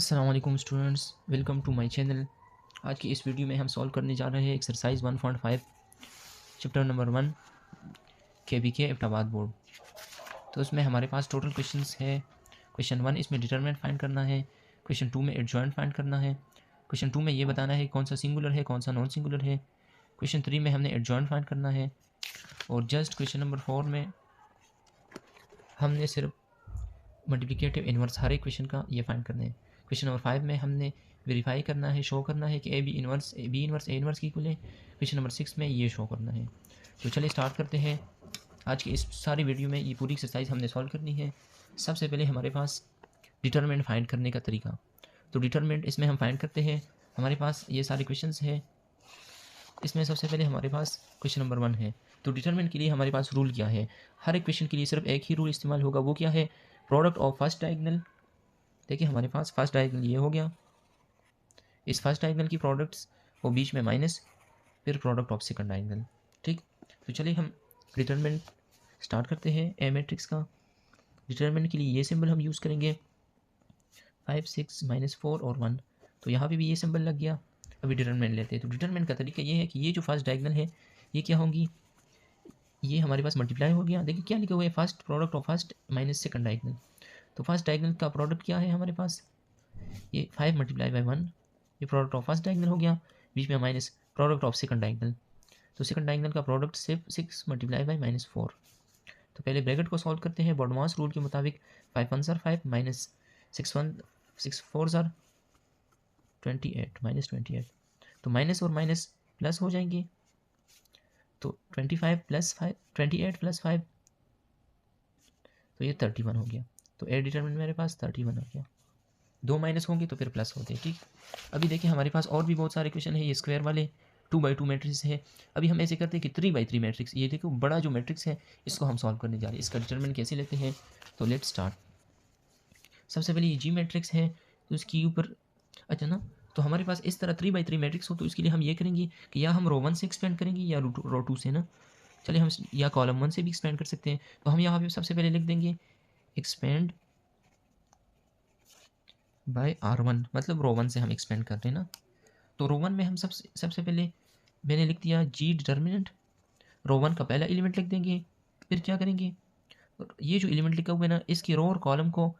अस्सलाम वालेकुम students, welcome to my channel. आज की इस वीडियो में हम सॉल्व करने जा रहे हैं एक्सरसाइज 1.5 चैप्टर नंबर 1 के एबटाबाद बोर्ड। तो इसमें हमारे पास टोटल क्वेश्चंस है। क्वेश्चन 1 इसमें डिटरमिनेंट फाइंड करना है। क्वेश्चन 2 में एडजॉइंट फाइंड करना है। क्वेश्चन 2 में ये बताना है कौन सा सिंगुलर है कौन सा नॉन सिंगुलर है। क्वेश्चन 3 में हमने एडजॉइंट फाइंड करना है। और जस्ट क्वेश्चन नंबर 4 में हमने सिर्फ मल्टीप्लिकेटिव इन्वर्स हर एक क्वेश्चन का ये फाइंड करना है। क्वेश्चन नंबर 5 में हमने वेरीफाई करना है, शो करना है कि A B inverse A inverse की इक्वल है। क्वेश्चन नंबर 6 में ये शो करना है। तो चलिए स्टार्ट करते हैं। आज की इस सारी वीडियो में ये पूरी एक्सरसाइज हमने सॉल्व करनी है। सबसे पहले हमारे पास डिटरमिनेंट फाइंड करने का तरीका। तो डिटरमिनेंट इसमें हम फाइंड करते हैं। हमारे पास ये सारे क्वेश्चंस है। इसमें सबसे पहले हमारे पास क्वेश्चन नंबर 1 है। तो डिटरमिनेंट के लिए हमारे पास रूल क्या है? हर एक क्वेश्चन के लिए सिर्फ एक ही रूल इस्तेमाल होगा। वो क्या है? Product of first diagonal. देखिए हमारे पास फर्स्ट डायगोनल ये हो गया। इस फर्स्ट डायगोनल की प्रोडक्ट्स वो बीच में माइनस, फिर प्रोडक्ट ऑफ सेकंड डायगोनल। ठीक। तो चलिए हम डिटरमिनेंट स्टार्ट करते हैं ए मैट्रिक्स का। डिटरमिनेंट के लिए ये सिंबल हम यूज़ करेंगे 5 6 -4 और 1। तो यहाँ पे भी ये सिंबल लग गया। अभी डिटरमिनेंट लेते हैं। तो डिटरमिनेंट का तरीका ये है कि ये जो फर्स्ट डायगोनल है ये क्या होंगी, ये हमारे पास मल्टीप्लाई हो गया। देखिए क्या लिखा हुआ है, first product of first minus second diagonal. तो फर्स्ट डायगोनल का प्रोडक्ट क्या है हमारे पास, ये 5 मल्टीप्लाई बाई 1, ये प्रोडक्ट ऑफ फर्स्ट डायगोनल हो गया। बीच में minus product of second diagonal. तो सेकंड डायगोनल का प्रोडक्ट सिर्फ 6 मल्टीप्लाई बाई -4। तो पहले ब्रैकेट को सॉल्व करते हैं बॉडमास रूल के मुताबिक। 5 1 5 माइनस 6 1 6 4 28 -28। तो माइनस और माइनस प्लस हो जाएंगे। तो 25 प्लस 5 28 प्लस 5, तो ये 31 हो गया। तो ए डिटरमिनेंट मेरे पास 31 हो गया। दो माइनस होंगे तो फिर प्लस होते हैं। ठीक। अभी देखिए हमारे पास और भी बहुत सारे क्वेश्चन है। ये स्क्वायर वाले 2 बाई 2 मैट्रिक्स है। अभी हम ऐसे करते हैं कि 3 बाई 3 मैट्रिक्स, ये देखो बड़ा जो मैट्रिक्स है इसको हम सॉल्व करने जा रहे हैं। इसका डिटरमिनेंट कैसे लेते हैं, तो लेट स्टार्ट। सबसे पहले ये जी मैट्रिक्स है, तो इसके ऊपर अच्छा ना, तो हमारे पास इस तरह 3 बाई 3 मैट्रिक्स हो तो इसके लिए हम ये करेंगे कि या हम रो 1 से एक्सपेंड करेंगे या रो 2 से ना। चलिए हम या कॉलम 1 से भी एक्सपेंड कर सकते हैं। तो हम यहाँ पे सबसे पहले लिख देंगे एक्सपेंड बाय R1, मतलब रो 1 से हम एक्सपेंड कर रहे हैं ना। तो रो 1 में हम सबसे पहले मैंने लिख दिया जी डिटरमिनेंट। रो 1 का पहला एलिमेंट लिख देंगे। फिर क्या करेंगे, ये जो एलिमेंट लिखा हुआ है ना इसकी रो और कॉलम को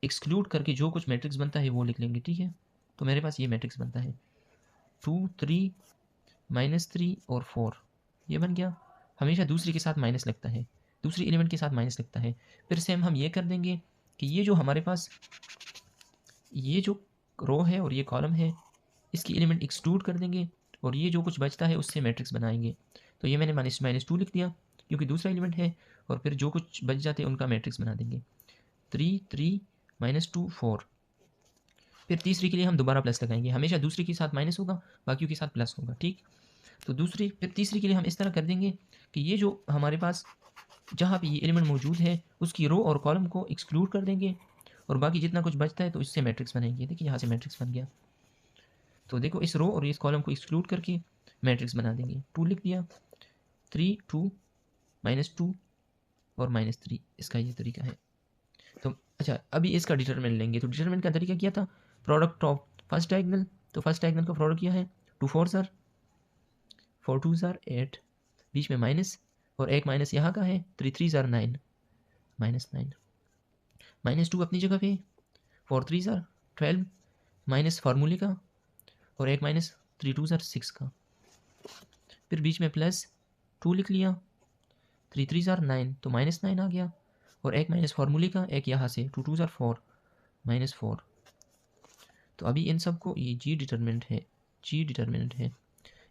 एक्सक्लूड करके जो कुछ मैट्रिक्स बनता है वो लिख लेंगे। ठीक है। तो मेरे पास ये मैट्रिक्स बनता है 2 3 -3 और 4, ये बन गया। हमेशा दूसरी के साथ माइनस लगता है, दूसरी एलिमेंट के साथ माइनस लगता है। फिर सेम हम ये कर देंगे कि ये जो हमारे पास ये जो रो है और ये कॉलम है इसकी एलिमेंट एक्सक्लूड कर देंगे और ये जो कुछ बचता है उससे मैट्रिक्स बनाएंगे। तो ये मैंने -2 लिख दिया क्योंकि दूसरा एलिमेंट है, और फिर जो कुछ बच जाते हैं उनका मैट्रिक्स बना देंगे 3 3 -2 4। फिर तीसरी के लिए हम दोबारा प्लस लगाएंगे। हमेशा दूसरी के साथ माइनस होगा, बाकियों के साथ प्लस होगा। ठीक। तो दूसरी फिर तीसरी के लिए हम इस तरह कर देंगे कि ये जो हमारे पास जहाँ पे ये एलिमेंट मौजूद है उसकी रो और कॉलम को एक्सक्लूड कर देंगे और बाकी जितना कुछ बचता है तो इससे मैट्रिक्स बनाएंगे। देखिए यहाँ से मैट्रिक्स बन गया। तो देखो इस रो और इस कॉलम को एक्सक्लूड करके मैट्रिक्स बना देंगे। 2 लिख दिया, 3 2 -2 और -3, इसका ये तरीका है। तो अच्छा अभी इसका डिटरमिनेंट लेंगे। तो डिटरमिनेंट का तरीका क्या था, प्रोडक्ट ऑफ फर्स्ट डायगोनल। तो फर्स्ट डायगोनल का प्रोडक्ट क्या है, 2 4 4 2 8, बीच में माइनस और एक माइनस यहाँ का है, 3 3 9 -9, -2 अपनी जगह पे, 4 3 12 माइनस फार्मूले का, और एक माइनस 3 2 6 का। फिर बीच में प्लस 2 लिख लिया, 3 3 9, तो -9 आ गया, और एक माइनस फार्मूले का, एक यहाँ से 2 2 4 -4। तो अभी इन सब को ये जी डिटरमिनेंट है, जी डिटरमिनेंट है।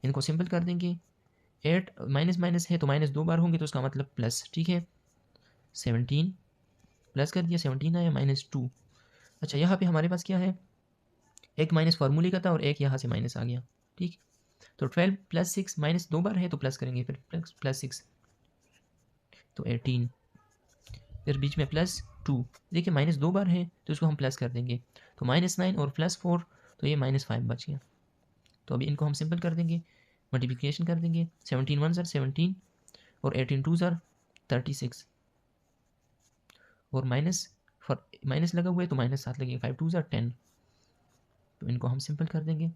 इनको सिंपल कर देंगे। 8 माइनस माइनस है तो माइनस 2 बार होंगे तो उसका मतलब प्लस। ठीक है। 17 प्लस कर दिया, 17 आया, -2। अच्छा यहाँ पे हमारे पास क्या है, एक माइनस फार्मूले का था और एक यहाँ से माइनस आ गया। ठीक। तो 12 प्लस 6, माइनस 2 बार है तो प्लस करेंगे, फिर प्लस 6 तो 18, फिर बीच में प्लस 2। देखिए माइनस 2 बार है तो इसको हम प्लस कर देंगे, तो -9 और +4, तो ये -5 बच गया। तो अभी इनको हम सिंपल कर देंगे, मल्टीप्लिकेशन कर देंगे। 17 1 17 और 18 2 36, और माइनस लगा हुआ है तो -7 लगेगा, 5 2 10। तो इनको हम सिंपल कर देंगे।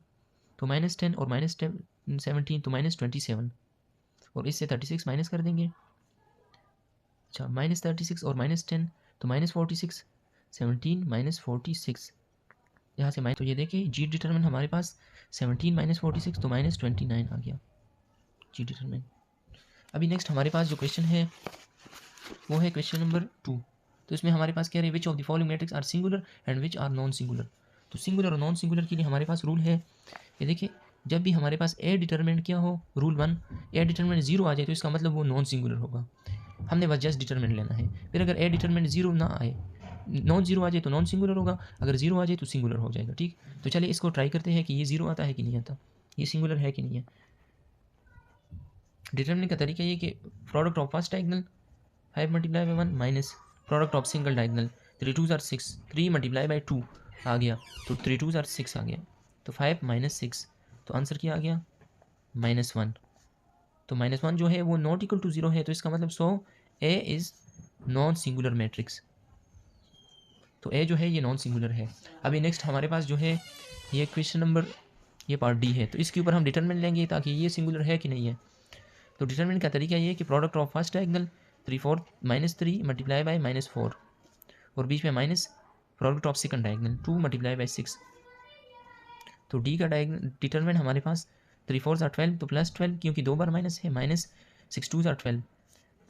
तो -10 और -17 तो -27, और इससे 36 माइनस कर देंगे। अच्छा, -36 और -10 तो -46, 17 -46, यहाँ से माइनस, तो ये देखिए जी डिटरमिन हमारे पास 17 -46 तो -29 आ गया जी डिटरमिन। अभी नेक्स्ट हमारे पास जो क्वेश्चन है वो है क्वेश्चन नंबर 2। तो इसमें हमारे पास क्या है, which of the following matrix are singular and which are non singular. तो सिंगुलर और नॉन सिंगुलर के लिए हमारे पास रूल है, ये देखिए, जब भी हमारे पास ए डिटरमिनेंट क्या हो, रूल 1, ए डिटरमिनेंट 0 आ जाए तो इसका मतलब वो नॉन सिंगुलर होगा। हमने बस जस्ट डिटरमिनेंट लेना है। फिर अगर ए डिटरमिनेंट 0 ना आए, नॉन 0 आ जाए तो नॉन सिंगुलर होगा, अगर 0 आ जाए तो सिंगुलर हो जाएगा। ठीक, तो चलिए इसको ट्राई करते हैं कि ये 0 आता है कि नहीं आता, ये सिंगुलर है कि नहीं है। डिटरमिनेंट का तरीका ये कि product of first diagonal 5 multiply by 1 minus product of single diagonal 3 2 are 6, 3 multiply by 2 आ गया, तो 3 2 आर 6 आ गया, तो 5 - 6, तो आंसर क्या आ गया -1। तो -1 जो है वो नॉट इक्वल टू 0 है, तो इसका मतलब so A is non singular matrix. तो ए जो है ये नॉन सिंगुलर है। अभी नेक्स्ट हमारे पास जो है ये क्वेश्चन नंबर, ये पार्ट डी है, तो इसके ऊपर हम डिटरमिनेंट लेंगे ताकि ये सिंगुलर है कि नहीं है। तो डिटरमिनेंट का तरीका ये है कि product of first diagonal 3 4 -3 multiply by -4, और बीच में minus product of second diagonal 2 multiply by 6। तो डी का डिटरमिनेंट हमारे पास 3 4 12 तो +12, क्योंकि 2 बार माइनस है, -6 2 12,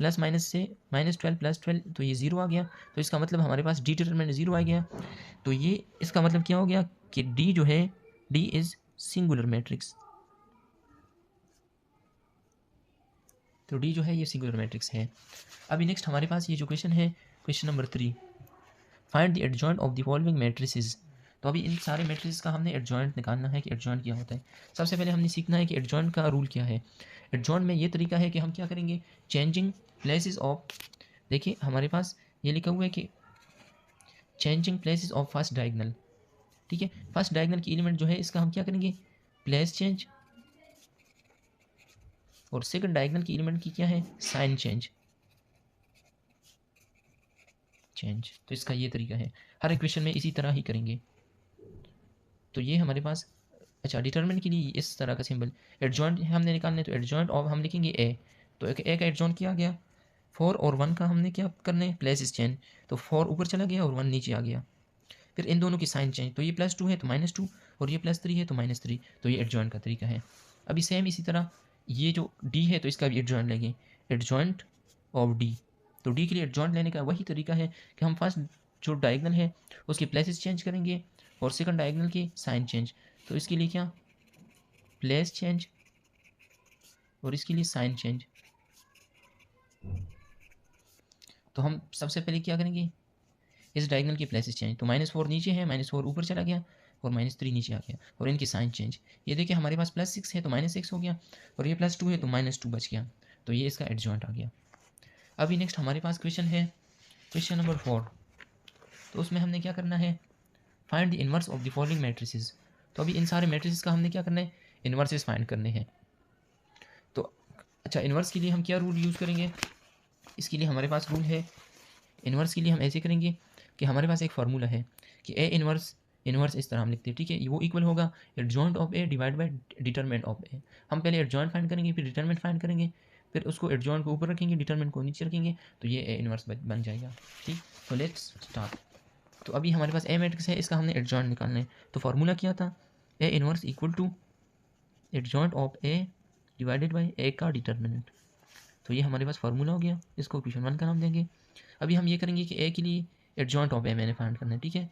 प्लस माइनस से -12 +12 तो ये 0 आ गया, तो इसका मतलब हमारे पास डी डिटरमिनेंट 0 आ गया। तो ये इसका मतलब क्या हो गया कि डी जो है, डी इज़ सिंगुलर मैट्रिक्स। तो डी जो है ये सिंगुलर मैट्रिक्स है। अभी नेक्स्ट हमारे पास ये जो क्वेश्चन है, question number 3, find the adjoint of the following matrices. तो अभी इन सारे मैट्रिसेस का हमने एडजॉइंट निकालना है कि एडजॉइंट क्या होता है। सबसे पहले हमने सीखना है कि एडजॉइंट का रूल क्या है। एडजॉइंट में ये तरीका है कि हम क्या करेंगे, चेंजिंग प्लेसेस ऑफ, देखिए हमारे पास ये लिखा हुआ है कि changing places of first diagonal, ठीक है, फर्स्ट डायगोनल की एलिमेंट जो है इसका हम क्या करेंगे, प्लेस चेंज, और सेकंड डायगोनल की एलिमेंट की क्या है, साइन चेंज। तो इसका ये तरीका है, हर इक्वेशन में इसी तरह ही करेंगे। तो ये हमारे पास, अच्छा, डिटरमिनेंट के लिए इस तरह का सिंबल, एडजॉइंट हमने निकालने, तो एडजॉइंट ऑफ हम लिखेंगे ए, तो ए का एडजॉइंट किया गया, 4 और 1 का हमने क्या करना है, प्लेस चेंज, तो 4 ऊपर चला गया और 1 नीचे आ गया। फिर इन दोनों की साइन चेंज, तो ये +2 है तो -2, और ये +3 है तो -3, तो ये एडजॉइंट का तरीका है। अभी सेम इसी तरह ये जो डी है तो इसका भी एडजॉइंट लेंगे, एडजॉइंट ऑफ डी। तो डी के लिए एडजॉइंट लेने का वही तरीका है कि हम फर्स्ट जो डायगोनल है उसकी प्लेसेस चेंज करेंगे, और सेकंड डायगोनल की साइन चेंज। तो इसके लिए क्या, प्लेस चेंज, और इसके लिए साइन चेंज। तो हम सबसे पहले क्या करेंगे, इस डायगोनल की प्लेसेस चेंज, तो -4 नीचे है, -4 ऊपर चला गया, और -3 नीचे आ गया, और इनकी साइन चेंज। ये देखिए हमारे पास +6 है तो -6 हो गया, और ये +2 है तो -2 बच गया, तो ये इसका एडजॉइंट आ गया। अभी नेक्स्ट हमारे पास क्वेश्चन है क्वेश्चन नंबर 4। तो उसमें हमने क्या करना है, find the inverse of the following matrices. तो अभी इन सारे मैट्रिसेस का हमने क्या करना है, इनवर्सेस फाइंड करने हैं। तो अच्छा, इनवर्स के लिए हम क्या रूल यूज़ करेंगे, इसके लिए हमारे पास रूल है, इनवर्स के लिए हम ऐसे करेंगे कि हमारे पास एक फार्मूला है कि ए इनवर्स, इनवर्स इस तरह हम लिखते हैं, ठीक है, वो इक्वल होगा adjoint of A divide by determinant of A. हम पहले एडजॉइंट फाइंड करेंगे, फिर डिटरमिनेंट फाइंड करेंगे, फिर उसको एडजॉइंट को ऊपर रखेंगे, डिटरमिनेंट को नीचे रखेंगे, तो ये ए इनवर्स बन जाएगा। ठीक, तो लेट्स स्टार्ट। तो अभी हमारे पास ए मैट्रिक्स है, इसका हमने एडजॉइंट निकालना है। तो फार्मूला क्या था, A inverse equal to adjoint of A divided by A का डिटरमिनेंट। तो ये हमारे पास फार्मूला हो गया, इसको इक्वेशन 1 का नाम देंगे। अभी हम ये करेंगे कि ए के लिए एडजॉइंट ऑफ ए मैंने फाइंड करना है, ठीक है,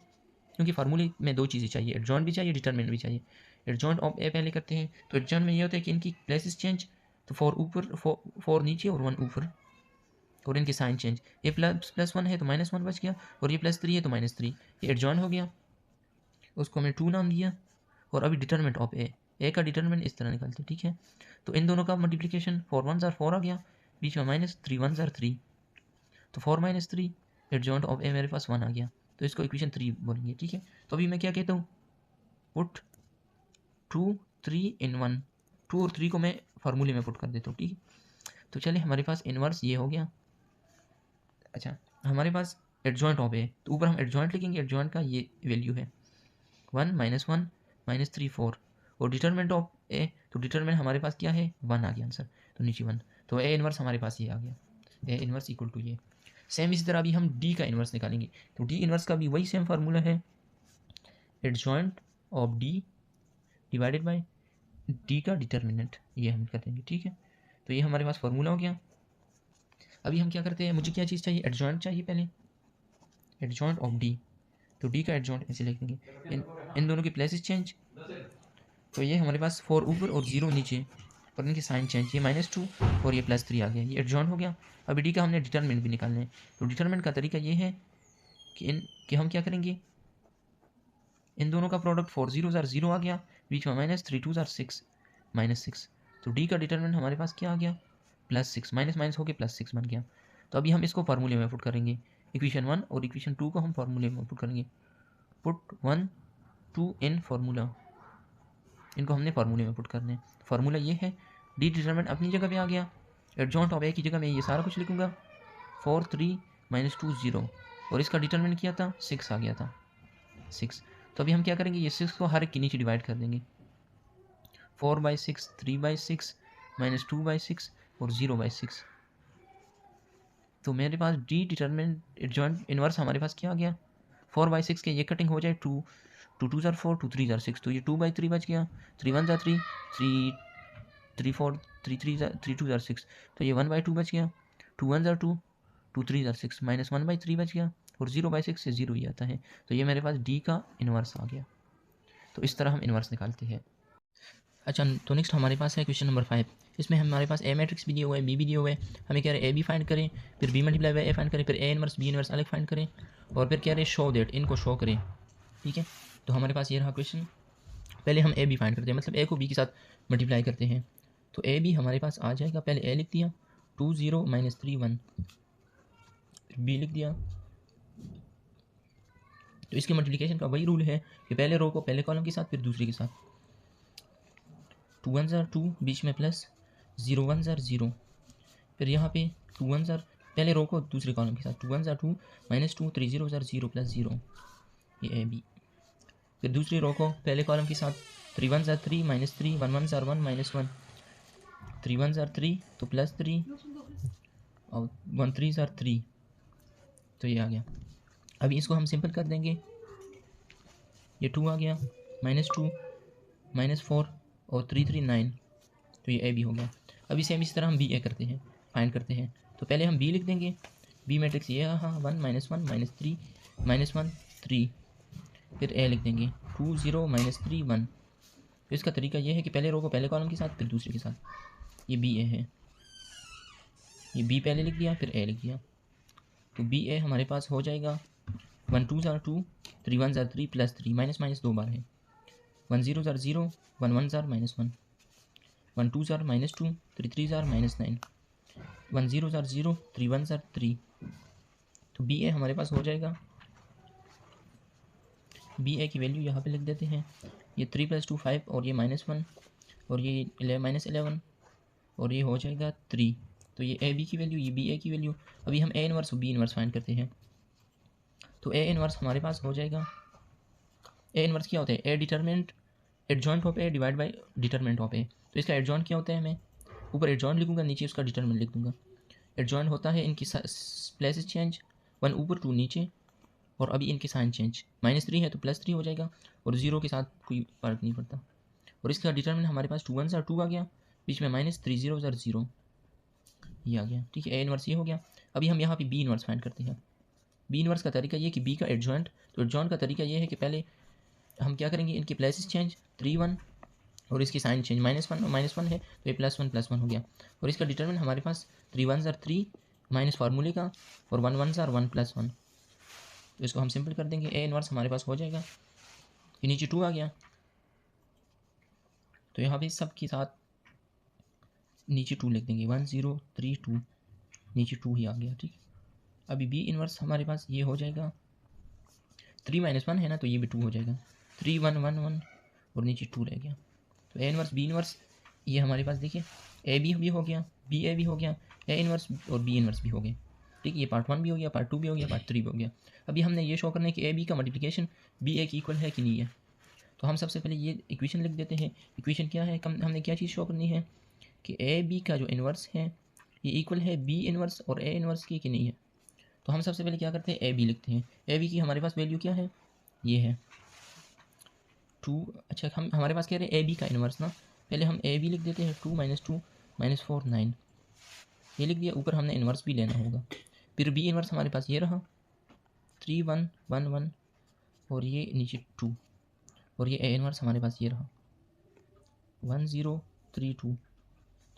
क्योंकि फार्मूले में 2 चीज़ें चाहिए, एडजॉइंट भी चाहिए, डिटरमिनेंट भी चाहिए। एडजॉइंट ऑफ ए पहले करते हैं, तो एडजॉइंट में ये होता है कि इनकी प्लेसेस चेंज, तो 4 ऊपर, 4 नीचे और 1 ऊपर, और इनकी साइन चेंज। ये +1 है तो -1 बच गया, और ये +3 है तो -3, ये एडजॉइंट हो गया, उसको हमने 2 नाम दिया। और अभी डिटरमिनेंट ऑफ ए का डिटरमिनेंट इस तरह निकालते हैं, ठीक है। तो इन दोनों का मल्टीप्लिकेशन 4 1 ज़ार 4 आ गया, बीच में -3 1 ज़ार 3, तो 4 - 3, एडजॉइंट ऑफ ए मेरे पास 1 आ गया, तो इसको इक्वेशन 3 बोलेंगे, ठीक है। तो अभी मैं क्या कहता हूँ, पुट 2 3 इन 1, 2 और 3 को मैं फार्मूले में पुट कर देता हूँ, ठीक है। तो चलिए हमारे पास इनवर्स ये हो गया। अच्छा, हमारे पास एडजॉइंट ऑफ ए, तो ऊपर हम एडजॉइंट लिखेंगे, एडजॉइंट का ये वैल्यू है 1 - 1 -3 4 और डिटरमिनेंट ऑफ ए, तो डिटरमिनेंट हमारे पास क्या है 1 आ गया आंसर, तो नीचे 1, तो ए इनवर्स हमारे पास ये आ गया, ए इनवर्स इक्वल टू ये। सेम इसी तरह अभी हम डी का इनवर्स निकालेंगे, तो डी इनवर्स का भी वही सेम फार्मूला है, adjoint of D divided by D का डिटरमिनेंट, ये हम कर देंगे, ठीक है। तो ये हमारे पास फार्मूला हो गया। अभी हम क्या करते हैं, मुझे क्या चीज़ चाहिए, एडजॉइंट चाहिए पहले, एडजॉइंट ऑफ डी, तो डी का एडजॉइंट ऐसे लिख देंगे, इन दोनों की प्लेसेस चेंज, तो ये हमारे पास 4 ऊपर और 0 नीचे और इनके साइन चेंज, ये -2 और ये +3 आ गया, ये एडजॉइंट हो गया। अभी डी का हमने डिटरमिनेंट भी निकालना है, तो डिटरमिनेंट का तरीका ये है कि हम क्या करेंगे, इन दोनों का प्रोडक्ट 4 0 0 आ गया, बीच में -3 2 6 -6, तो डी का डिटरमिनेंट हमारे पास क्या आ गया +6, माइनस माइनस होकर +6 बन गया। तो अभी हम इसको फार्मूले में पुट करेंगे, इक्वेशन 1 और इक्वेशन 2 को हम फार्मूले में पुट करेंगे, पुट 1 2 इन फार्मूला, इनको हमने फार्मूले में पुट करने हैं। फार्मूला ये है, डी डिटरमिनेंट अपनी जगह पे आ गया, एडजॉइंट ऑफ ए की जगह मैं ये सारा कुछ लिखूंगा, 4 3 -2 0 और इसका डिटरमिनेंट किया था 6 आ गया था 6। तो अभी हम क्या करेंगे, ये 6 को हर एक के नीचे डिवाइड कर देंगे, 4/6 3/6 -2/6 और 0/6। तो मेरे पास डी डिटरमिनेंट एडजॉइंट इनवर्स हमारे पास क्या आ गया, 4/6 के ये कटिंग हो जाए 2 2 2 4 2 3 6, तो ये 2/3 बच गया, 3 1 3 3 3 4 3 3 2 6, तो ये 1/2 बच गया, 2 1 2 2 3 6 -1/3 बच गया और 0/6 से 0 ही आता है, तो ये मेरे पास डी का इनवर्स आ गया। तो इस तरह हम इनवर्स निकालते हैं। अच्छा, तो नेक्स्ट हमारे पास है क्वेश्चन नंबर 5, इसमें हमारे पास ए मैट्रिक्स भी दिया हुआ है, बी भी दिया हुआ है, हमें कह रहे हैं ए बी फाइंड करें, फिर B multiply by A find करें, फिर ए इनवर्स बी इनवर्स अलग फाइंड करें, और फिर कह रहे हैं शो दैट, इनको शो करें, ठीक है। तो हमारे पास ये रहा क्वेश्चन, पहले हम ए बी फाइंड करते हैं, मतलब ए को बी के साथ मल्टीप्लाई करते हैं, तो ए बी हमारे पास आ जाएगा, पहले ए लिख दिया 2 0 -3 1, फिर बी लिख दिया, तो इसके मल्टीप्लिकेशन का वही रूल है कि पहले रो को पहले कॉलम के साथ फिर दूसरे के साथ, 2 1 2 बीच में प्लस 0 1 0, फिर यहाँ पे 2 1 पहले रो को दूसरे कॉलम के साथ 2 1 2 -2 3 0 0 + 0, ये ए बी, फिर दूसरी रो को पहले कॉलम के साथ 3 1 3 -3 1 1 1 -1 3 1 3 तो +3 और 1 3 3, तो ये आ गया। अभी इसको हम सिंपल कर देंगे, ये 2 आ गया, -2 -4 और 3 3 9, तो ये ए बी हो गया। अभी सेम इसी तरह हम बी ए करते हैं, फाइंड करते हैं, तो पहले हम बी लिख देंगे, बी मैट्रिक्स ये हाँ 1 -1 -3 -1 3, फिर ए लिख देंगे 2 0 -3 1। तो इसका तरीका ये है कि पहले रो को पहले कॉलम के साथ फिर दूसरे के साथ, ये बी ए है, ये बी पहले लिख दिया फिर ए लिख दिया, तो बी ए हमारे पास हो जाएगा 1 2 2 3 1 3 +3 माइनस माइनस 2 बार है, 1 0 0 1 1 -1 1 2 -2 3 3 -9 1 0 0 3 1 3, तो बी ए हमारे पास हो जाएगा, बी ए की वैल्यू यहाँ पे लिख देते हैं, ये 3 + 2 5 और ये -1 और ये -11 और ये हो जाएगा 3, तो ये ए बी की वैल्यू, ये बी ए की वैल्यू। अभी हम ए इनवर्स और बी इनवर्स फाइंड करते हैं, तो ए इनवर्स हमारे पास हो जाएगा, ए इनवर्स क्या होता है, A determinant adjoint of A divide by determinant of A, तो इसका एडजॉइंट क्या होता है, मैं ऊपर एडजॉइंट लिखूंगा नीचे उसका डिटरमिनेंट लिख दूंगा। एडजॉइंट होता है इनकी प्लेसेस चेंज, 1 ऊपर 2 नीचे, और अभी इनके साइन चेंज, -3 है तो +3 हो जाएगा और 0 के साथ कोई फ़र्क नहीं पड़ता, और इसका डिटरमिनेंट हमारे पास 2 1 2 आ गया, बीच में -3 0 0 ये आ गया, ठीक है। ए इनवर्स ये हो गया। अभी हम यहाँ पे बी इनवर्स फाइंड करते हैं। बी इनवर्स का तरीका ये कि बी का एडजॉइंट, तो एडजॉइंट का तरीका ये है कि पहले हम क्या करेंगे, इनकी प्लेसेस चेंज 3 1 और इसकी साइन चेंज, -1 है तो ये +1 हो गया, और इसका डिटरमिनेंट हमारे पास 3 1 3 माइनस फार्मूले का और 1 1 1 +1, तो इसको हम सिंपल कर देंगे, ए इनवर्स हमारे पास हो जाएगा, ये नीचे 2 आ गया, तो यहाँ पे सब के साथ नीचे 2 लिख देंगे, 1 0 3 2, नीचे 2 ही आ गया, ठीक। अभी बी इनवर्स हमारे पास ये हो जाएगा, 3 -1 है ना, तो ये भी 2 हो जाएगा, 3 1 1 1 और नीचे 2 रह गया, तो ए इनवर्स बी इनवर्स ये हमारे पास देखिए, ए बी भी हो गया, बी ए भी हो गया, ए इनवर्स और बी इनवर्स भी हो गए, ठीक है। ये पार्ट 1 भी हो गया, पार्ट 2 भी हो गया, पार्ट 3 भी हो गया। अभी हमने ये शो करना है कि ए बी का मल्टीप्लिकेशन बी ए की इक्वल है कि नहीं है, तो हम सबसे पहले ये इक्वेशन लिख देते हैं। इक्वेशन क्या है, हमने क्या चीज़ शो करनी है कि ए बी का जो इन्वर्स है ये इक्वल है बी इन्वर्स और ए इन्वर्स की कि नहीं है। तो हम सबसे पहले क्या करते हैं, ए बी लिखते हैं। ए बी की हमारे पास वैल्यू क्या है, ये है 2। अच्छा, हम हमारे पास कह रहे हैं ए बी का इन्वर्स ना, पहले हम ए बी लिख देते हैं 2 - 2 - 4 9, ये लिख दिया। ऊपर हमने इन्वर्स भी लेना होगा। फिर बी इन्वर्स हमारे पास ये रहा 3 1 1 1 और ये नीचे 2, और ये ए इन्वर्स हमारे पास ये रहा 1 0 3 2।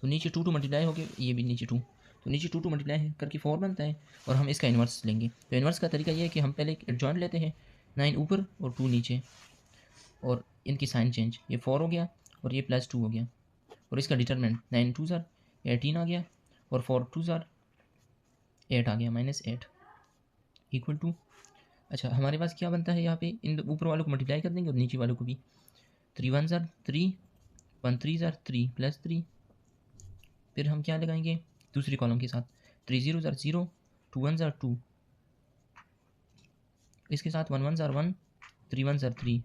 तो नीचे 2 2 मल्टीप्लाई हो गया, ये भी नीचे 2, तो नीचे 2 2 मल्टीप्लाई करके 4 बनता है, और हम इसका इन्वर्स लेंगे। तो इन्वर्स का तरीका ये है कि हम पहले एडजॉइंट लेते हैं, 9 ऊपर और 2 नीचे, और इनकी साइन चेंज, ये 4 हो गया और ये +2 हो गया, और इसका डिटरमिनेंट 9 2 ज़ार 18 आ गया, और 4 2 ज़ार 8 आ गया, -8 इक्वल टू। अच्छा, हमारे पास क्या बनता है यहाँ पे, इन ऊपर वालों को मल्टीप्लाई कर देंगे और नीचे वालों को भी। 3 1 ज़ार 3 1 3 ज़ार 3 +3, फिर हम क्या लगाएंगे दूसरी कॉलम के साथ, 3 0 ज़ार 0 2 1 ज़ार 2, इसके साथ 1 1 ज़ार 1 3 1 ज़ार 3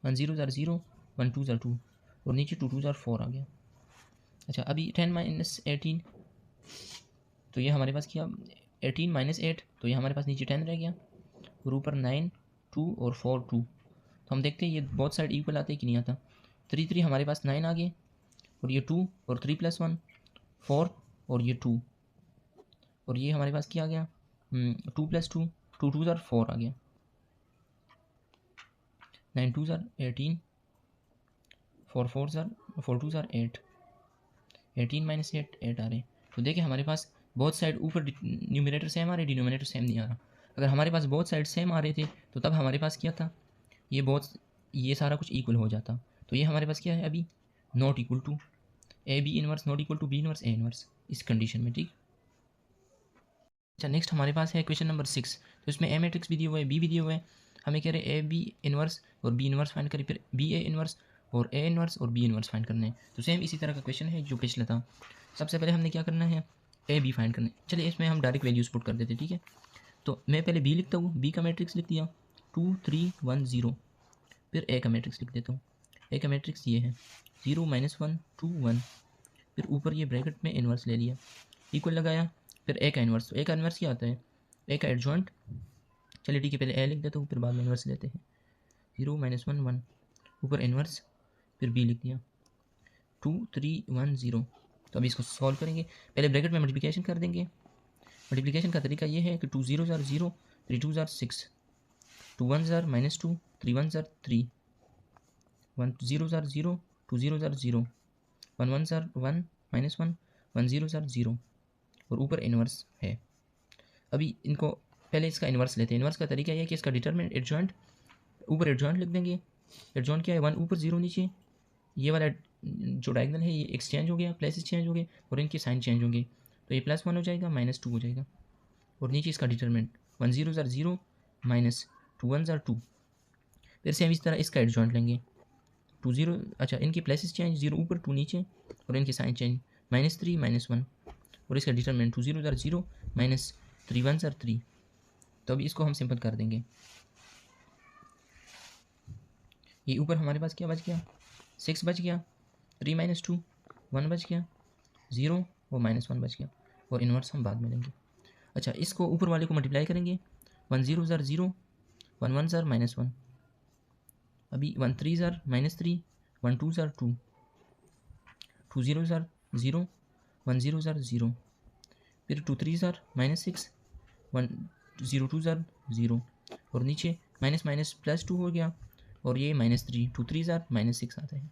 1 0 ज़ार 0 1 2 ज़ार 2, और नीचे 2 2 ज़ार 4 आ गया। अच्छा, अभी 10 - 18, तो ये हमारे पास क्या 18 - 8, तो ये हमारे पास नीचे 10 रह गया, और ऊपर 9 2 और 4 2। तो हम देखते हैं ये बहुत साइड इक्वल आते हैं कि नहीं आता। 3 3 हमारे पास 9 आ गए, और ये 2 और 3 + 1 4, और ये 2, और ये हमारे पास क्या आ गया 2 + 2 2 2 ज़ार 4 आ गया, 9 2 ज़ार 18 4 4 ज़ार 4 2 ज़ार 8 18 - 8 8 आ रहे। तो देखिए हमारे पास बहुत साइड ऊपर न्यूमरेटर सेम आ रहे, डिनोमिनेटर सेम नहीं आ रहा। अगर हमारे पास बहुत साइड सेम आ रहे थे तो तब हमारे पास क्या था, ये सारा कुछ इक्वल हो जाता। तो ये हमारे पास क्या है अभी, not equal to, A B inverse not equal to B inverse A inverse, इस कंडीशन में, ठीक। अच्छा, नेक्स्ट हमारे पास है क्वेश्चन नंबर 6। तो इसमें ए मैट्रिक्स भी दिया हुआ है, बी भी दिया हुआ है। हमें कह रहे हैं ए बी इन्वर्स और बी इन्वर्स फाइंड करें, फिर बी ए इन्वर्स और ए इन्वर्स और बी इन्वर्स फाइंड करने हैं। तो सेम इसी तरह का क्वेश्चन है जो पिछला था। सबसे पहले हमने क्या करना है, ए बी फाइंड करना है। चलिए इसमें हम डायरेक्ट वैल्यूज पुट कर देते हैं, ठीक है। तो मैं पहले बी लिखता हूँ, बी का मैट्रिक्स लिख दिया 2 3 1 0, फिर ए का मैट्रिक्स लिख देता हूँ। ए का मैट्रिक्स ये है 0 -1 2 1, फिर ऊपर ये ब्रैकेट में इन्वर्स ले लिया, इक्वल लगाया, फिर ए का इन्वर्स। तो ए का इन्वर्स क्या आता है, ए का एडजॉइंट। चलिए ठीक है, पहले ए लिख देता हूँ, फिर बाद में इन्वर्स लेते हैं। 0 -1 1, ऊपर इन्वर्स, फिर बी लिख दिया 2 3 1 0। तो अभी इसको सॉल्व करेंगे, पहले ब्रैकेट में मल्टीप्लिकेशन कर देंगे। मल्टीप्लिकेशन का तरीका ये है कि 2 0 ज़ार 0 3 2 ज़ार 6 2 1 ज़ार -2 3 1 ज़ार 3 1 0 ज़ार 0 2 0 ज़ार 0 1 1 ज़ार 1 -1 1 0 ज़ार 0, और ऊपर इन्वर्स है। अभी इनको पहले इसका इन्वर्स लेते हैं। इन्वर्स का तरीका यह है कि इसका डिटरमिनेंट एडजॉइंट, ऊपर एडजॉइंट लिख देंगे। एडजॉइंट क्या है, 1 ऊपर 0 नीचे, ये वाला जो डायगोनल है ये एक्सचेंज हो गया, प्लेसेस चेंज हो गए, और इनके साइन चेंज होंगे। तो ये +1 हो जाएगा, -2 हो जाएगा, और नीचे इसका डिटरमिनेंट 1 0 ज़ार 0 -2 1 ज़ार 2। फिर से हम इस तरह इसका एडजॉइंट लेंगे 2 0, अच्छा इनकी प्लेसेस चेंज, 0 ऊपर 2 नीचे, और इनके साइन चेंज -3 -1, और इसका डिटरमिनेंट 2 0 ज़ार 0 -3 1 ज़ार 3। तो अभी इसको हम सिंपल कर देंगे। ये ऊपर हमारे पास क्या बच गया, 6 बच गया, 3 - 2 1 बच गया, 0 और -1 बच गया, और इन्वर्स हम बाद में लेंगे। अच्छा, इसको ऊपर वाले को मल्टीप्लाई करेंगे, 1 0 ज़ार 0 1 1 ज़ार -1, अभी 1 3 ज़ार -3 1 2 ज़ार 2 2 0 ज़ार 0 1 0 ज़ार 0, फिर 2 3 ज़ार -6 1 0 2 ज़ार 0, और नीचे माइनस माइनस +2 हो गया, और ये -3 2 3 ज़ार -6 आता है,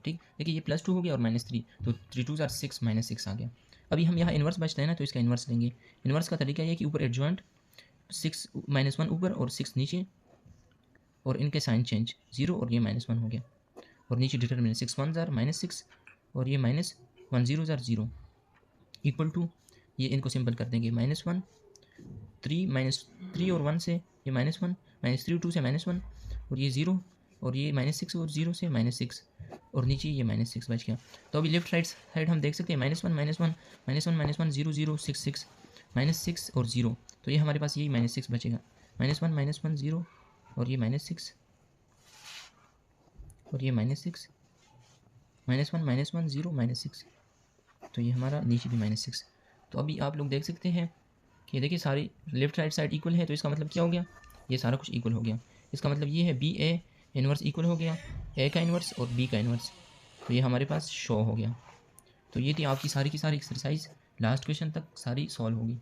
ठीक। देखिए ये +2 हो गया और -3, तो 3 2 ज़ार 6 -6 आ गया। अभी हम यहाँ इन्वर्स बचता है ना, तो इसका इन्वर्स लेंगे। इन्वर्स का तरीका ये है कि ऊपर एडजॉइंट 6 -1 ऊपर और 6 नीचे, और इनके साइन चेंज 0 और ये -1 हो गया, और नीचे डिटरमिनेंट 6 1 ज़ार -6 और ये -1 0 ज़ार 0 इक्वल टू, ये इनको सिंपल कर देंगे -1 3 और 1 से ये -1 -3 2 से -1, और ये 0 और ये -6 और 0 से -6, और नीचे ये -6 बच गया। तो अभी लेफ्ट राइट साइड हम देख सकते हैं -1 -1 0 0 6 6 -6 और 0, तो ये हमारे पास यही -6 बचेगा, -1 -1 0 और ये -6 और ये -6, -1 -1 0 -6, तो ये हमारा नीचे भी -6। तो अभी आप लोग देख सकते हैं कि देखिए सारी लेफ्ट राइट साइड इक्वल है, तो इसका मतलब क्या हो गया, ये सारा कुछ इक्वल हो गया। इसका मतलब ये है बी ए इन्वर्स इक्वल हो गया, ए का इन्वर्स और बी का इन्वर्स, तो ये हमारे पास शो हो गया। तो ये थी आपकी सारी की सारी एक्सरसाइज, लास्ट क्वेश्चन तक सारी सॉल्व होगी।